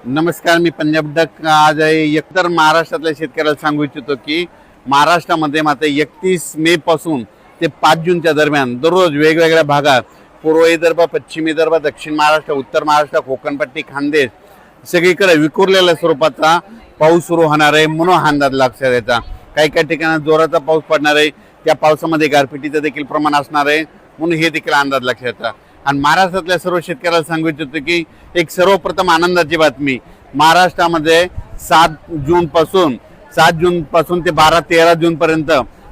नमस्कार, मी पंजाब डक आज एकतर महाराष्ट्रातल्या शेतकऱ्याला सांगू इच्छितो की महाराष्ट्रामध्ये मात्र 31 मे पासून ते 5 जूनच्या दरम्यान दररोज वेगवेगळ्या भागात पूर्व विदर्भ, पश्चिम विदर्भ, दक्षिण महाराष्ट्र, उत्तर महाराष्ट्र, कोकणपट्टी, खानदेश सगळीकडे विखुरलेल्या स्वरूपाचा पाऊस सुरू होणार आहे म्हणून हा अंदाज लक्षात द्यायचा। काही काही ठिकाणी जोराचा पाऊस पडणार आहे, त्या पावसामध्ये गारपिटीचं देखील प्रमाण असणार आहे म्हणून हे देखील अंदाज लक्षात येतात। आणि महाराष्ट्रातल्या सर्व शेतकऱ्याला सांगू इच्छितो की एक सर्वप्रथम आनंदाची बातमी, महाराष्ट्रामध्ये 7 जून पासून ते 12-13 जून पर्यंत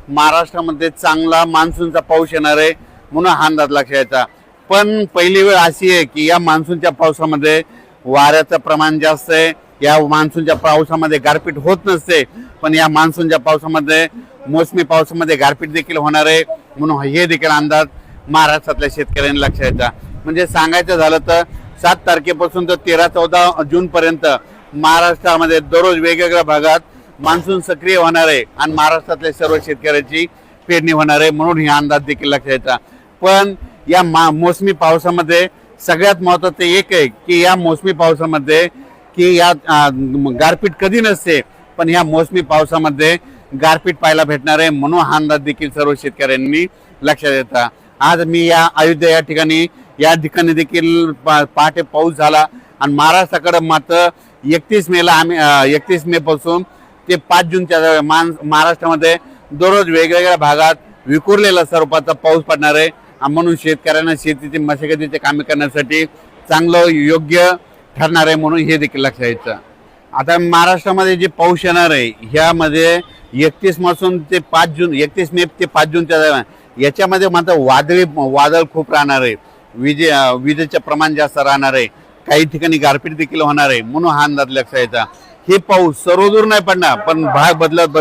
महाराष्ट्रामध्ये चांगला मान्सूनचा पाऊस येणार आहे म्हणून हा अंदाज लक्षात यायचा। पण पहिली वेळ अशी आहे की या मान्सूनच्या पावसामध्ये वाऱ्याचं प्रमाण जास्त आहे, या मान्सूनच्या पावसामध्ये गारपीट होत नसते, पण या मान्सूनच्या पावसामध्ये मोसमी पावसामध्ये गारपीट देखील होणार आहे म्हणून हे देखील अंदाज महाराष्ट्रातल्या शेतकऱ्यांनी लक्षात यायचा। म्हणजे सांगायचं झालं तर 7 तारखेपासून तर 13-14 जून पर्यंत महाराष्ट्रामध्ये दररोज वेगवेगळ्या भागात मान्सून सक्रिय होणार आहे आणि महाराष्ट्रातल्या सर्व शेतकऱ्याची पेरणी होणार आहे म्हणून हा अंदाज देखील लक्षात यायचा। पण या मोसमी पावसामध्ये सगळ्यात महत्त्वाचं एक आहे की या मोसमी पावसामध्ये की या गारपीट कधी नसते, पण या मोसमी पावसामध्ये गारपीट पाहायला भेटणार आहे म्हणून हा अंदाज देखील सर्व शेतकऱ्यांनी लक्षात येतात। आज मी अयोध्या या ठिकाणी देखील पहाटे पाऊस झाला आणि महाराष्ट्राकडे मात्र 31 मे पासून ते 5 जूनच्या महाराष्ट्रामध्ये दररोज वेगवेगळ्या भागात विखुरलेला स्वरूपाचा पाऊस पडणार आहे म्हणून शेतकऱ्यांना शेतीची मशागतीचे कामे करण्यासाठी चांगलं योग्य ठरणार आहे म्हणून हे देखील लक्षात यायचं। आता महाराष्ट्रामध्ये जे पाऊस येणार आहे ह्यामध्ये 31 मे ते 5 जूनच्या दरम्यान याच्यामध्ये मात्र वादळ खूप राहणार आहे, विजेचे प्रमाण जास्त राहणार आहे, काही ठिकाणी गारपीट देखील होणार आहे म्हणून हा अंदाज लक्षात यायचा। हे पाऊस सर्वदूर नाही पडणार, पण भाग बदलत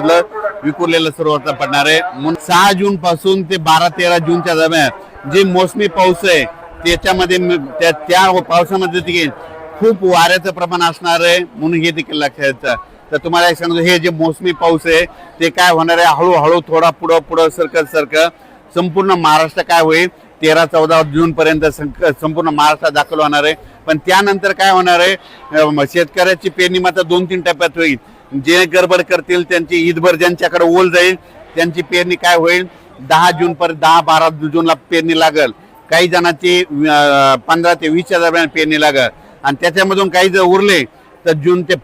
विखुरलेलं सर्वत्र पडणार आहे म्हणून 6 जून पासून ते 12-13 जूनच्या दरम्यान जे मोसमी पाऊस आहे त्याच्यामध्ये त्या पावसामध्ये देखील खूप वाऱ्याचं प्रमाण असणार आहे म्हणून हे देखील लक्षात यायचं। तर तुम्हाला एक सांगतो, हे जे मोसमी पाऊस आहे ते काय होणार आहे, हळूहळू थोडा पुढं सरकत संपूर्ण महाराष्ट्र काय होईल 13-14 जून पर्यंत संपूर्ण महाराष्ट्रात दाखल होणार आहे। पण त्यानंतर काय होणार आहे, शेतकऱ्याची पेरणी मात्र 2-3 टप्प्यात होईल। जे गडबड करतील त्यांची ईदभर ज्यांच्याकडे ओल जाईल त्यांची पेरणी काय होईल 10 जून पर्यंत 10-12 जूनला पेरणी लागल, काही जणांची 15 ते 20 दरम्यान पेरणी लागल आणि त्याच्यामधून काही जर उरले तर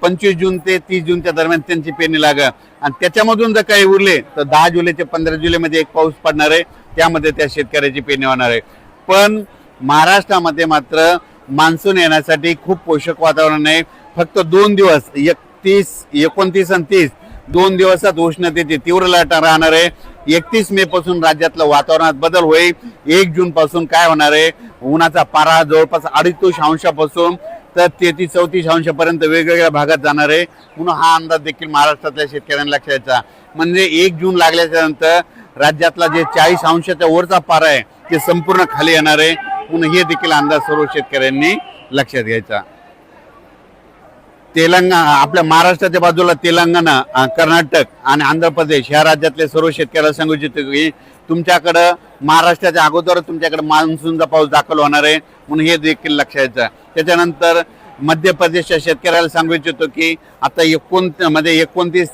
25 जून ते 30 जूनच्या दरम्यान त्यांची पेरणी लागल आणि त्याच्यामधून जर काही उरले तर 10 जुलै ते 15 जुलैमध्ये एक पाऊस पडणार आहे, त्यामध्ये त्या शेतकऱ्याची पेरणी होणार आहे। पण महाराष्ट्रामध्ये मात्र मान्सून येण्यासाठी खूप पोषक वातावरण आहे। फक्त 2 दिवस 29 आणि 30 2 दिवसात उष्णतेची तीव्र लाट राहणार आहे। 31 मे पासून राज्यातलं वातावरणात बदल होईल। 1 जून पासून काय होणार आहे, उन्हाचा पारा जवळपास 2.5 अंशापासून तर 33-34 अंशापर्यंत वेगवेगळ्या भागात जाणार आहे म्हणून हा अंदाज देखील महाराष्ट्रातल्या शेतकऱ्यांना लक्षात यायचा। म्हणजे 1 जून लागल्याच्या नंतर राज्यातला जे 40 अंशाच्या वरचा पारा आहे ते संपूर्ण खाली येणार आहे म्हणून हे देखील अंदाज सर्व शेतकऱ्यांनी लक्षात घ्यायचा। आपल्या महाराष्ट्राच्या बाजूला तेलंगणा, कर्नाटक आणि आंध्र प्रदेश ह्या राज्यातले सर्व शेतकऱ्याला सांगू इच्छितो की तुमच्याकडं महाराष्ट्राच्या अगोदर तुमच्याकडे मान्सूनचा पाऊस दाखल होणार आहे म्हणून हे देखील लक्षात यायचं। त्याच्यानंतर मध्य प्रदेशच्या शेतकऱ्याला सांगू इच्छितो की आता 29-30